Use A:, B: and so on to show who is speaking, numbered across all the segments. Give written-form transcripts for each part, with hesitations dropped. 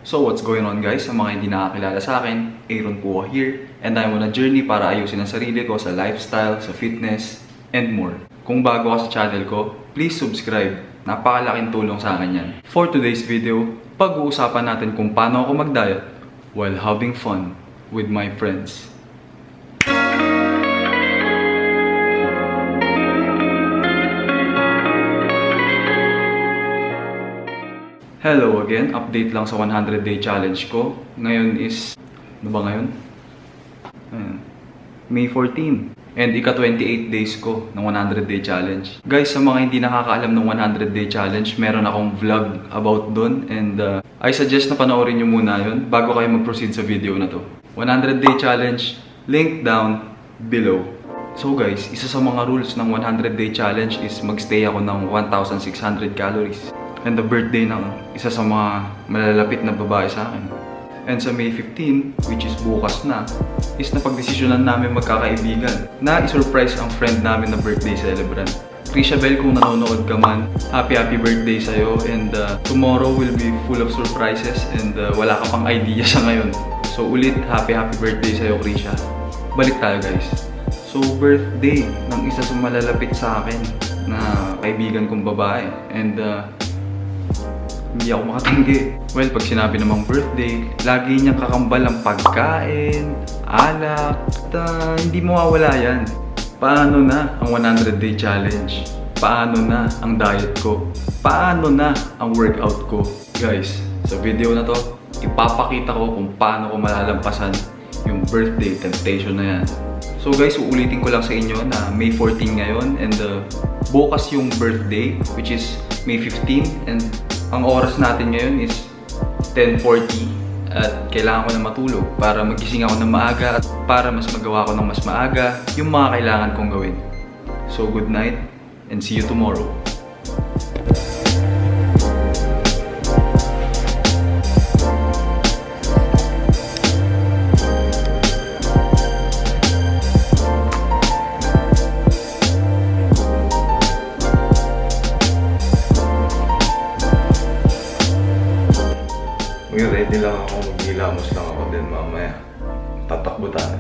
A: So what's going on guys? Sa mga hindi nakakilala sa akin, Aaron po here, and I'm on a journey para ayusin ang sarili ko sa lifestyle, sa fitness, and more. Kung bago ka sa channel ko, please subscribe. Napakalaking tulong sa akin yan. For today's video, pag-uusapan natin kung paano ako mag-diet while having fun with my friends. Hello again, update lang sa 100 day challenge ko. Ngayon is, ano ba ngayon? May 14. And ika-28 days ko ng 100 day challenge. Guys, sa mga hindi nakakaalam ng 100 day challenge, meron akong vlog about dun. And I suggest na panoorin nyo muna yun bago kayo mag-proceed sa video na to. 100 day challenge, link down below. So guys, isa sa mga rules ng 100 day challenge is magstay ako ng 1,600 calories. And the birthday ng isa sa mga malalapit na babae sa akin. And sa May 15, which is bukas na, is napagdesisyonan namin magkakaibigan na isurprise ang friend namin na birthday celebrant. Krishabel, kung nanonood ka man, happy birthday sa'yo, and tomorrow will be full of surprises and wala ka pang idea sa ngayon. So ulit, happy birthday sa'yo, Krisha. Balik tayo guys. So birthday ng isa sa malalapit sa akin na kaibigan kong babae, and hindi ako makatanggi. Well, pag sinabi namang birthday, lagi niyang kakambal ang pagkain, alak, hindi mawawala yan. Paano na ang 100 day challenge? Paano na ang diet ko? Paano na ang workout ko? Guys, sa video na to, ipapakita ko kung paano ko malalampasan yung birthday temptation na yan. So guys, uulitin ko lang sa inyo na May 14 ngayon, and bukas yung birthday, which is May 15, and ang oras natin ngayon is 10:40 at kailangan ko na matulog para magising ako ng maaga at para mas magawa ko ng mas maaga yung mga kailangan kong gawin. So good night and see you tomorrow. Ready lang ako, maghilamos lang ako din mamaya. Tatakbo tayo.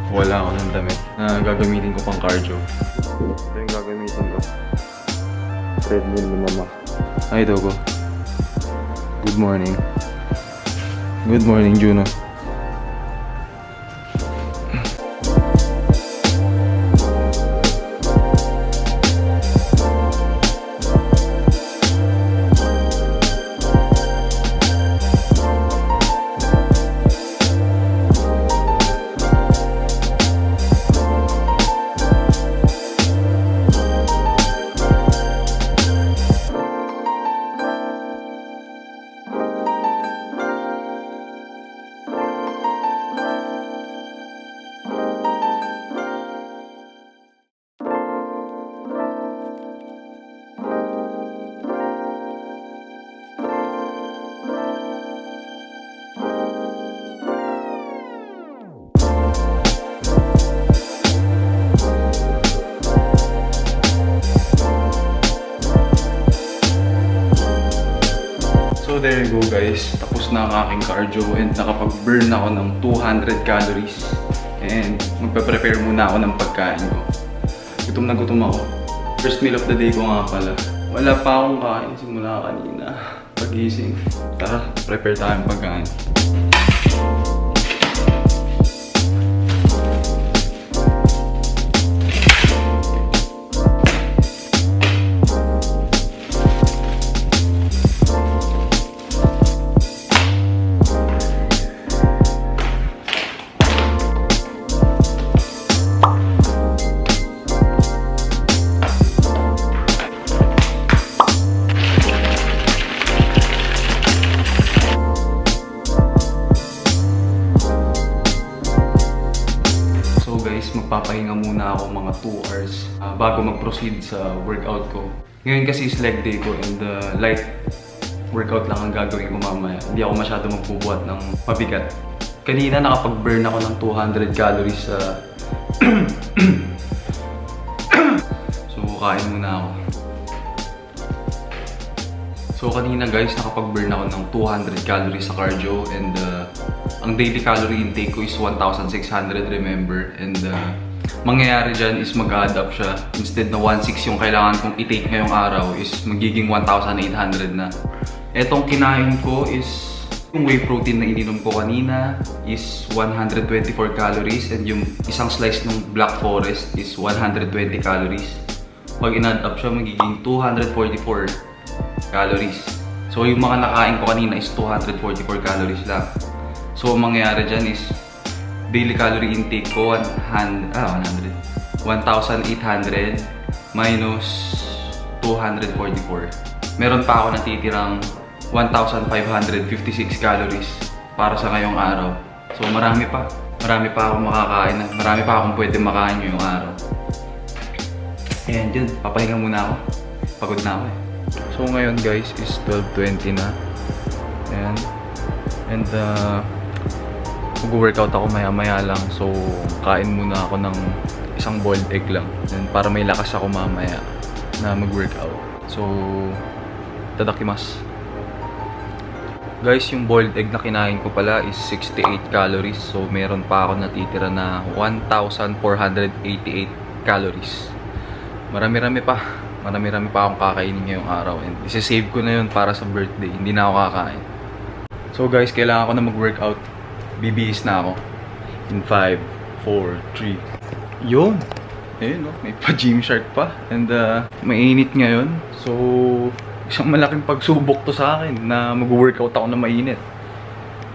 A: Wala ako ng damit na gagamitin ko pang cardio. Ito yung gagamitin ko. Treadmill ni mama. Hi, Dogo. Good morning. Good morning, Juno. So there you go guys, tapos na ang aking cardio and nakapag-burn ako ng 200 calories. And magpe-prepare muna ako ng pagkain ko. Gutom na gutom ako. First meal of the day ko nga pala. Wala pa akong kain simula kanina. Pagising. Tara, prepare tayong pagkain. is magpapahinga muna ako mga 2 hours bago mag-proceed sa workout ko. Ngayon kasi is leg day ko and light workout lang ang gagawin ko mamaya. Hindi ako masyado magbubuhat ng pabigat. Kanina nakapag-burn ako ng 200 calories sa... So kain muna ako. So kanina guys, nakapag-burn ako ng 200 calories sa cardio and ang daily calorie intake ko is 1,600, remember. And mangyayari dyan is mag-add up siya. Instead na 1,600 yung kailangan kong i-take ngayong araw is magiging 1,800 na. Etong kinain ko is yung whey protein na ininom ko kanina is 124 calories and yung isang slice ng Black Forest is 120 calories. Pag in-add up siya, magiging 244 calories. So yung mga nakain ko kanina is 244 calories lang. So ang mangyayari dyan is daily calorie intake ko 1,800 minus 244. Meron pa ako natitirang 1,556 calories para sa ngayong araw. So marami pa akong makakain na. Marami pa akong pwede makain ngayong araw. Ayan dyan, papahinga muna ako. Pagod na ako eh. So ngayon guys is 12:20 na. Ayan. And mag-workout ako maya-maya lang. So kain muna ako ng isang boiled egg lang. And para may lakas ako mamaya na mag-workout. So tadakimasu. Guys, yung boiled egg na kinain ko pala is 68 calories. So meron pa ako natitira na 1,488 calories. Marami-rami pa akong kakainin ngayong araw and isi-save ko na yun para sa birthday. Hindi na ako kakain. So guys, kailangan ko na mag-workout. Bibihis na ako. In 5, 4, 3. Yun! Ayun, no? May pa-Gymshark pa. And mainit ngayon. So, isang malaking pagsubok to sa akin na mag-workout ako na mainit.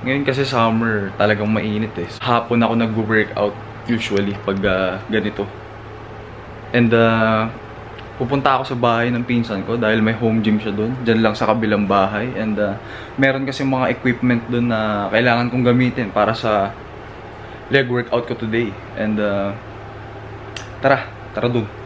A: Ngayon kasi summer, talagang mainit eh. Hapon ako nag-workout usually pag ganito. And pupunta ako sa bahay ng pinsan ko dahil may home gym siya doon. Diyan lang sa kabilang bahay. And meron kasi mga equipment doon na kailangan kong gamitin para sa leg workout ko today. And tara doon.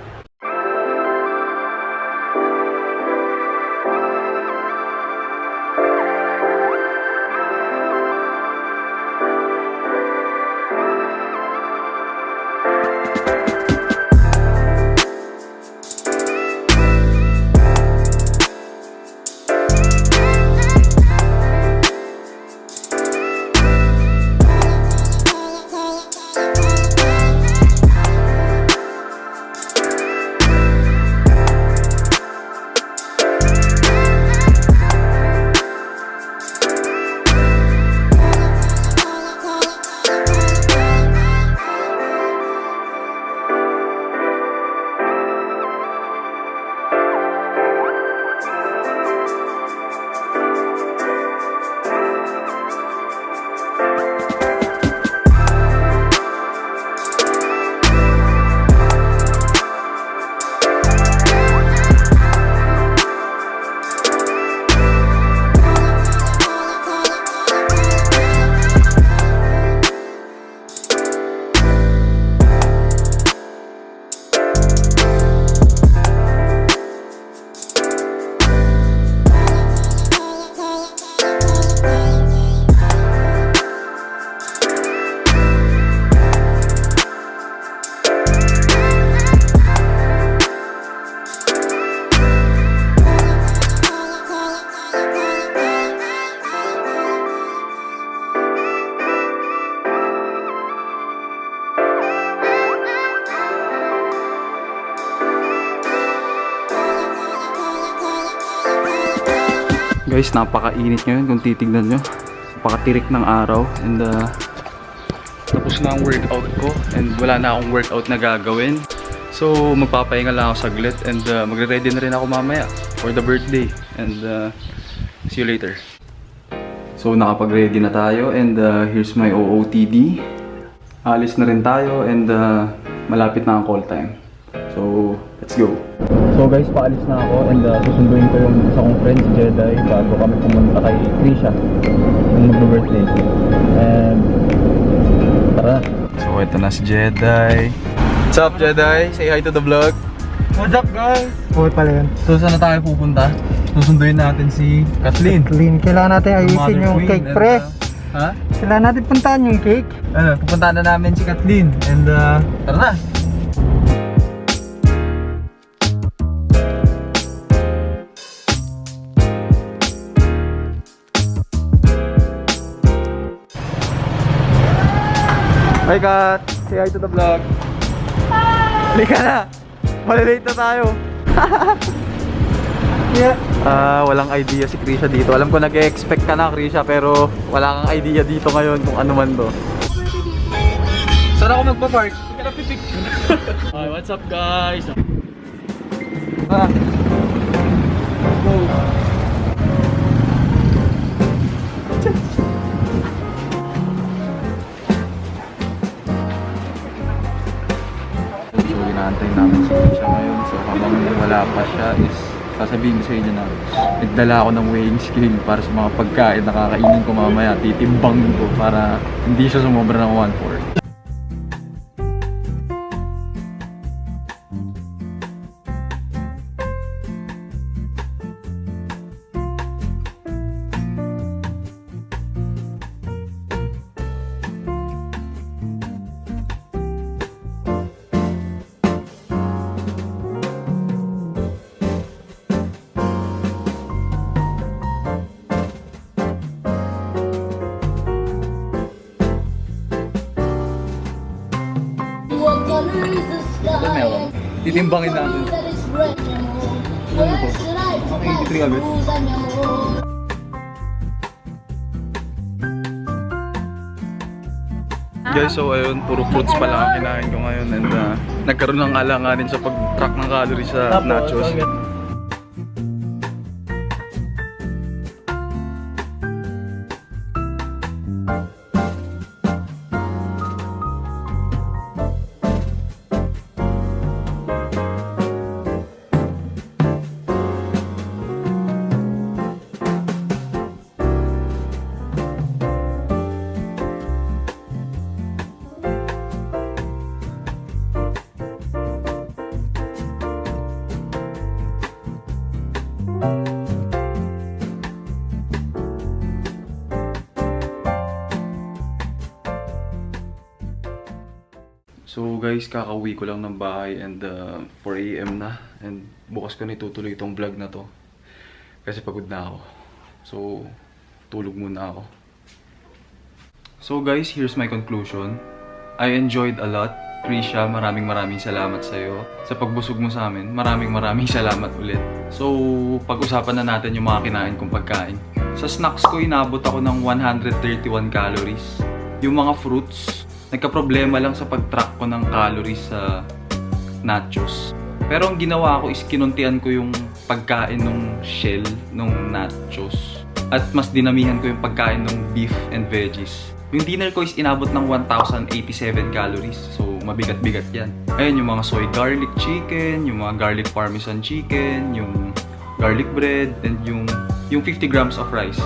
A: Guys, napakainit ngayon kung titignan nyo. Napakatirik ng araw. And tapos na ang workout ko. And wala na akong workout na gagawin. So magpapahinga lang ako saglit. And magre-ready na rin ako mamaya for the birthday. And see you later. So nakapag-ready na tayo. And here's my OOTD. Alis na rin tayo. And malapit na ang call time. So let's go. So guys, paalis na ako and susunduin ko yung isa kong friend, si Jedi, bago kami pumunta kay Trisha yung mag-birthday. And tara. So ito Ito na si Jedi. What's up, Jedi? Say hi to the vlog.
B: What's up, guys? Okay pala yun.
A: So, saan na tayo pupunta? Susunduin natin si Kathleen.
B: Clean. Kailangan natin ayusin yung cake, pre.
A: Ha?
B: Kailangan natin puntahan yung cake.
A: Pupuntahan na namin si Kathleen. And, tara na! Hi, Kat! Say hi to the vlog. Halika na! Malilate na tayo.
B: Yeah.
A: Walang idea si Krisha dito. Alam ko nag-expect ka na, Krisha, pero wala kang idea dito ngayon kung ano man to. Saan ako magpa-park? Hindi ka napipicture.
C: Hi, what's up guys?
A: Ah. Go. So, inaantay namin si Krisha ngayon. So, habang wala pa siya is sasabihin ko sa inyo na nagdala ako ng weighing scale para sa mga pagkain na kakainin ko mamaya. Titimbang ko para hindi siya sumobra ng 1/4. Ito meron. Titimbangin natin. Ano to? Okay, 83 agad. Guys, so ayun, puro fruits pa lang ang kinain ko ngayon and nagkaroon ng alanganin sa pag-track ng calories sa nachos. So guys, kakauwi ko lang ng bahay and 4 AM na and bukas ko na itutuloy itong vlog na to kasi pagod na ako. So, tulog muna ako. So guys, here's my conclusion. I enjoyed a lot. Krisha, maraming salamat sa'yo sa pagbusog mo sa amin. Maraming salamat ulit. So, pag-usapan na natin yung mga kinain kong pagkain. Sa snacks ko, inabot ako ng 131 calories. Yung mga fruits, nagka-problema lang sa pag-track ko ng calories sa nachos. Pero ang ginawa ko is kinuntian ko yung pagkain ng shell ng nachos. At mas dinamihan ko yung pagkain ng beef and veggies. Yung dinner ko is inabot ng 1,087 calories. So, mabigat-bigat yan. Ayun, yung mga soy garlic chicken, yung mga garlic parmesan chicken, yung garlic bread, and yung 50 grams of rice.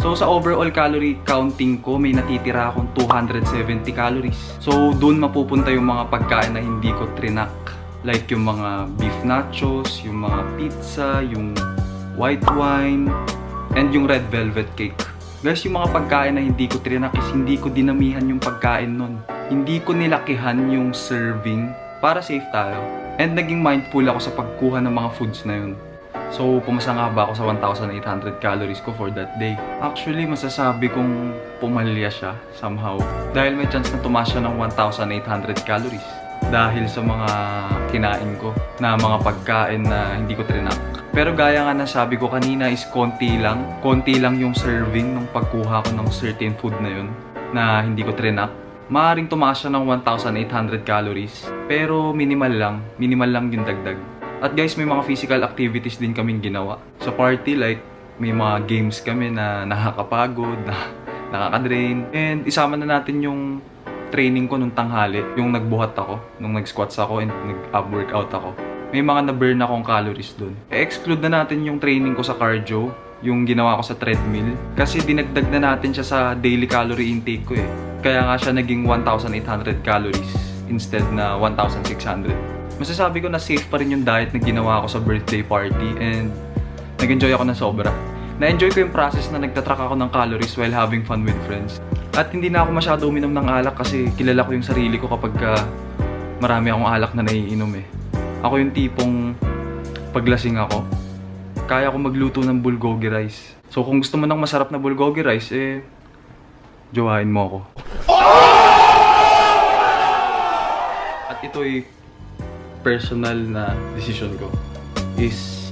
A: So, sa overall calorie counting ko, may natitira akong 270 calories. So, dun mapupunta yung mga pagkain na hindi ko trinak. Like yung mga beef nachos, yung mga pizza, yung white wine, and yung red velvet cake. Guys, yung mga pagkain na hindi ko trinak is hindi ko dinamihan yung pagkain nun. Hindi ko nilakihan yung serving para safe tayo. And naging mindful ako sa pagkuha ng mga foods na yun. So, pumasa nga ba ako sa 1,800 calories ko for that day? Actually, masasabi kong pumalya siya somehow. Dahil may chance na tumaas siya ng 1,800 calories. Dahil sa mga kinain ko na mga pagkain na hindi ko trinak. Pero gaya nga na sabi ko kanina is konti lang yung serving nung pagkuha ko ng certain food na yun na hindi ko trinak. Maaring tumaas siya ng 1,800 calories pero minimal lang yung dagdag. At guys, may mga physical activities din kaming ginawa sa party, like may mga games kami na nakakapagod, na nakaka-drain, and isama na natin yung training ko nung tanghali, yung nagbuhat ako, nung nag-squats ako and nag-ab workout ako. May mga na-burn akong calories dun. I-exclude na natin yung training ko sa cardio, yung ginawa ko sa treadmill. Kasi dinagdag na natin siya sa daily calorie intake ko eh. Kaya nga siya naging 1,800 calories instead na 1,600. Masasabi ko na safe pa rin yung diet na ginawa ko sa birthday party and nag-enjoy ako ng sobra. Na-enjoy ko yung process na nagtatrack ako ng calories while having fun with friends. At hindi na ako masyado uminom ng alak kasi kilala ko yung sarili ko kapag marami akong alak na naiinom eh. Ako yung tipong paglasing ako, kaya ko magluto ng bulgogi rice. So kung gusto mo ng masarap na bulgogi rice, jowain mo ako. At ito'y personal na decision ko is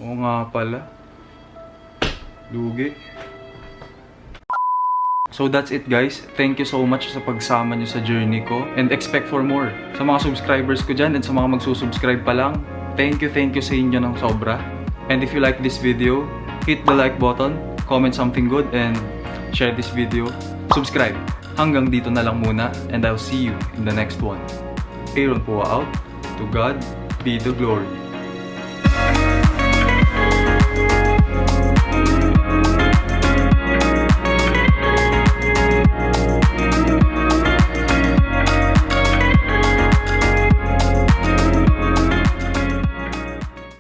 A: oo nga pala, lugi. So that's it guys. Thank you so much sa pagsama nyo sa journey ko and expect for more. Sa mga subscribers ko dyan and sa mga magsusubscribe pa lang, thank you sa inyo ng sobra. And if you like this video, hit the like button, comment something good, and share this video. Subscribe. Hanggang dito na lang muna and I'll see you in the next one. Aaron po out. To God be the glory.